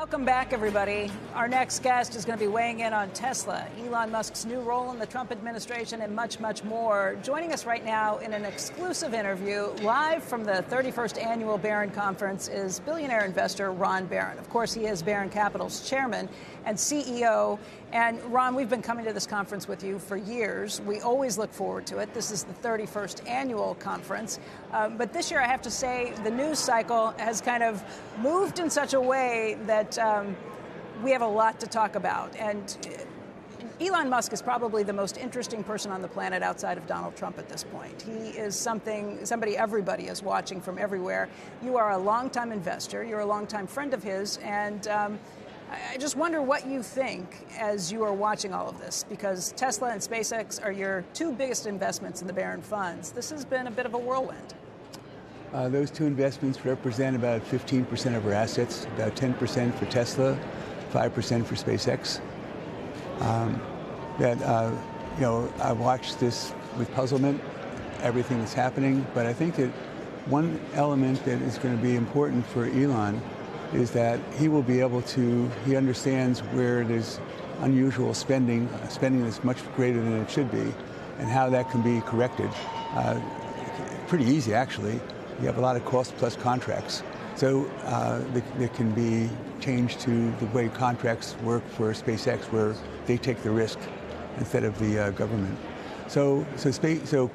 Welcome back, everybody. Our next guest is going to be weighing in on Tesla, Elon Musk's new role in the Trump administration, and much, much more. Joining us right now in an exclusive interview live from the 31st Annual Barron Conference is billionaire investor Ron Barron. Of course, he is Barron Capital's chairman and CEO. And Ron, we've been coming to this conference with you for years. We always look forward to it. This is the 31st Annual Conference. But this year, I have to say, the news cycle has kind of moved in such a way that we have a lot to talk about. And Elon Musk is probably the most interesting person on the planet outside of Donald Trump at this point. He is somebody everybody is watching from everywhere. You are a longtime investor. You're a longtime friend of his. And I just wonder what you think as you are watching all of this, because Tesla and SpaceX are your two biggest investments in the Barron funds. This has been a bit of a whirlwind. Those two investments represent about 15% of our assets, about 10% for Tesla, 5% for SpaceX. I watched this with puzzlement, everything that's happening, but I think that one element that is going to be important for Elon is that he will be able to, he understands where there's unusual spending that's much greater than it should be, and how that can be corrected. Pretty easy, actually. You have a lot of cost-plus contracts. So they can be changed to the way contracts work for SpaceX, where they take the risk instead of the government. So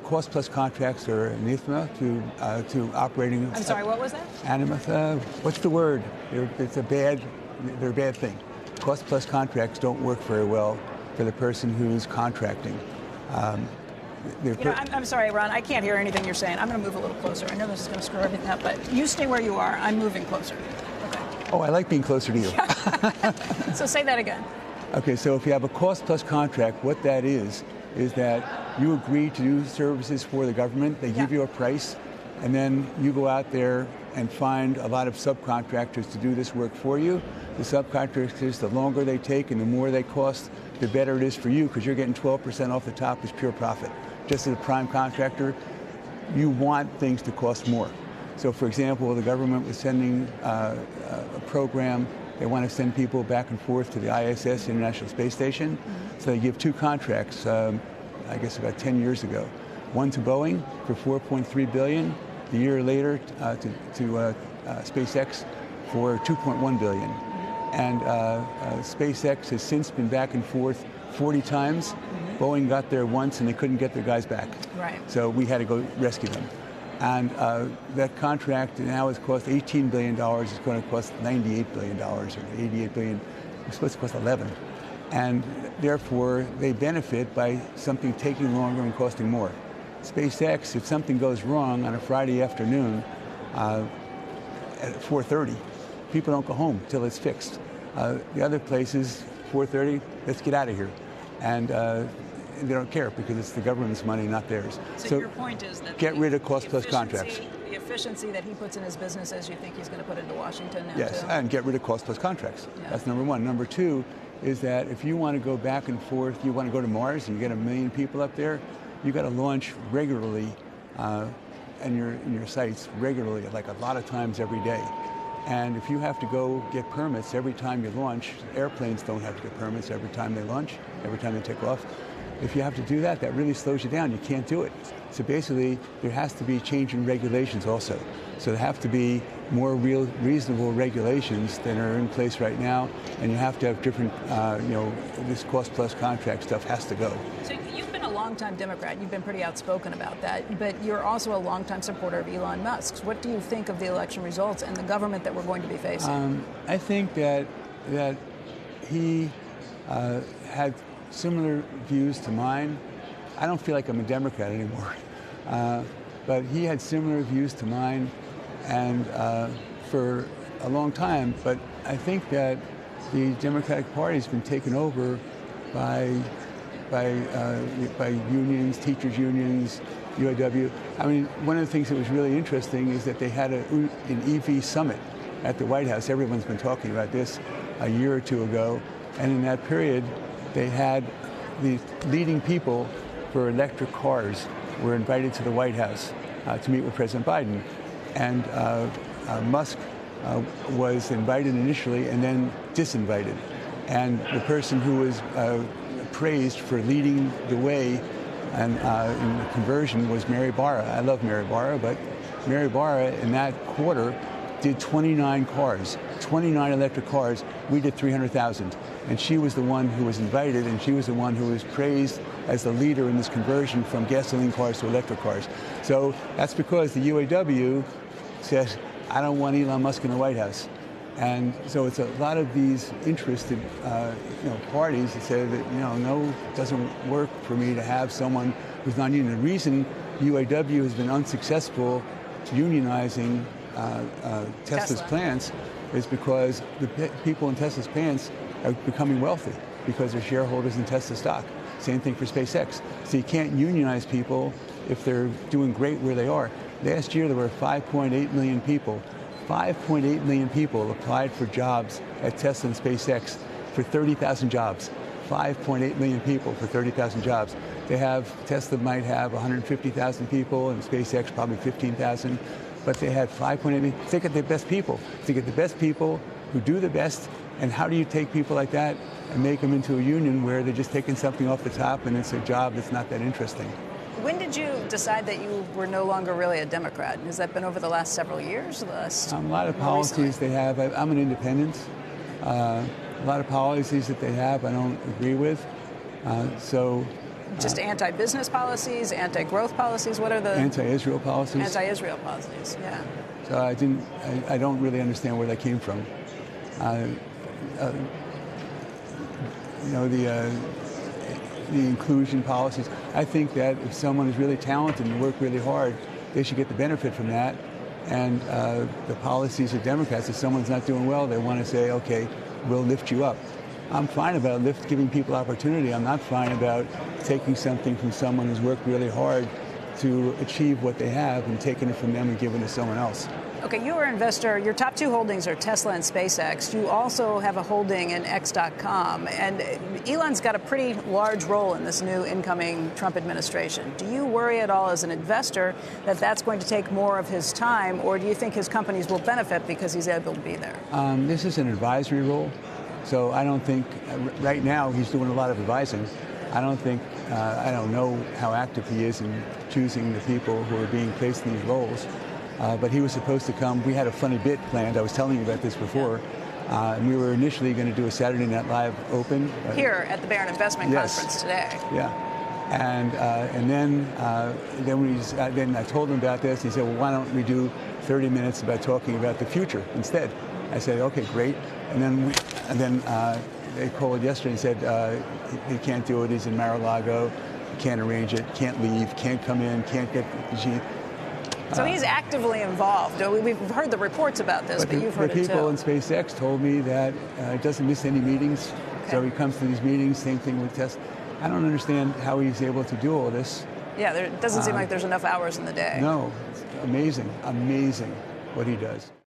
cost-plus contracts are anathema to operating. I'm sorry, what was that? Anathema. What's the word? They're a bad thing. Cost-plus contracts don't work very well for the person who's contracting. I'm sorry, Ron, I can't hear anything you're saying. I'm going to move a little closer. I know this is going to screw everything up, but you stay where you are. I'm moving closer. Okay. Oh, I like being closer to you. So say that again. Okay, so if you have a cost-plus contract, what that is that you agree to do services for the government. They give you a price, and then you go out there and find a lot of subcontractors to do this work for you. The subcontractors, the longer they take and the more they cost, the better it is for you, because you're getting 12% off the top as pure profit. Just as a prime contractor, you want things to cost more. So, for example, the government was sending a program. They want to send people back and forth to the ISS, International Space Station. So they give two contracts, I guess about 10 years ago. One to Boeing for $4.3 billion. The year later to SpaceX for $2.1 billion. And SpaceX has since been back and forth 40 times. Boeing got there once and they couldn't get their guys back. Right. So we had to go rescue them. And that contract now has cost $18 billion. It's going to cost $98 billion or $88 billion. It's supposed to cost 11. And therefore, they benefit by something taking longer and costing more. SpaceX, if something goes wrong on a Friday afternoon at 4:30, people don't go home till it's fixed. The other places, 4:30, let's get out of here. And they don't care because it's the government's money, not theirs. So your point is that get rid of cost-plus contracts. The efficiency that he puts in his businesses, you think he's going to put into Washington now, yes, too? and get rid of cost-plus contracts. Yeah. That's number one. Number two is that if you want to go back and forth, you want to go to Mars, and you get 1 million people up there, you got to launch regularly in your sites regularly, like a lot of times every day. And if you have to go get permits every time you launch, airplanes don't have to get permits every time they launch, every time they take off. If you have to do that, that really slows you down. You can't do it. So basically, there has to be change in regulations also. So there have to be more reasonable regulations than are in place right now, and you have to have different, this cost-plus contract stuff has to go. So you've been a longtime Democrat. You've been pretty outspoken about that, but you're also a longtime supporter of Elon Musk's. What do you think of the election results and the government that we're going to be facing? I think that he had similar views to mine. I don't feel like I'm a Democrat anymore, but he had similar views to mine, and for a long time. But I think that the Democratic Party has been taken over by unions, teachers' unions, UAW. I mean, one of the things that was really interesting is that they had an EV summit at the White House. Everyone's been talking about this a year or two ago, and in that period, they had the leading people for electric cars were invited to the White House to meet with President Biden. And Musk was invited initially and then disinvited. And the person who was praised for leading the way and in the conversion was Mary Barra. I love Mary Barra, but Mary Barra in that quarter did 29 cars, 29 electric cars. We did 300,000. And she was the one who was invited, and she was the one who was praised as the leader in this conversion from gasoline cars to electric cars. So that's because the UAW said, I don't want Elon Musk in the White House. And so it's a lot of these interested parties that say that, no, it doesn't work for me to have someone who's non-union. The reason UAW has been unsuccessful unionizing Tesla's plants is because the people in Tesla's plants are becoming wealthy because they're shareholders in Tesla stock. Same thing for SpaceX. So you can't unionize people if they're doing great where they are. Last year there were 5.8 million people. 5.8 million people applied for jobs at Tesla and SpaceX for 30,000 jobs. 5.8 million people for 30,000 jobs. Tesla might have 150,000 people and SpaceX probably 15,000, but they had 5.8 million. They get the best people. They get the best people who do the best. And how do you take people like that and make them into a union where they're just taking something off the top and it's a job that's not that interesting? When did you decide that you were no longer really a Democrat? Has that been over the last several years? A lot of policies they have. I'm an independent. A lot of policies that they have I don't agree with. Just anti-business policies, anti-growth policies? What are the... Anti-Israel policies. Anti-Israel policies, yeah. So I don't really understand where that came from. The inclusion policies. I think that if someone is really talented and work really hard, they should get the benefit from that. And the policies of Democrats, if someone's not doing well, they want to say, okay, we'll lift you up. I'm fine about giving people opportunity. I'm not fine about taking something from someone who's worked really hard to achieve what they have and taking it from them and giving it to someone else. Okay, you are an investor. Your top two holdings are Tesla and SpaceX. You also have a holding in X.com. And Elon's got a pretty large role in this new incoming Trump administration. Do you worry at all as an investor that that's going to take more of his time, or do you think his companies will benefit because he's able to be there? This is an advisory role. So I don't think, right now, he's doing a lot of advising. I don't know how active he is in choosing the people who are being placed in these roles. But he was supposed to come. We had a funny bit planned. I was telling you about this before. And we were initially going to do a Saturday Night Live Open. Here at the Barron Investment Conference today. Yeah. And then I told him about this. He said, well, why don't we do 30 minutes about talking about the future instead? I said, okay, great. And then they called yesterday and said he can't do it. He's in Mar-a-Lago. Can't arrange it. Can't leave. Can't come in. Can't get the Jeep. So he's actively involved. We've heard the reports about this, but you've heard it too. The people in SpaceX told me that he doesn't miss any meetings. Okay. So he comes to these meetings, same thing with Tesla. I don't understand how he's able to do all this. Yeah, it doesn't seem like there's enough hours in the day. No, it's amazing what he does.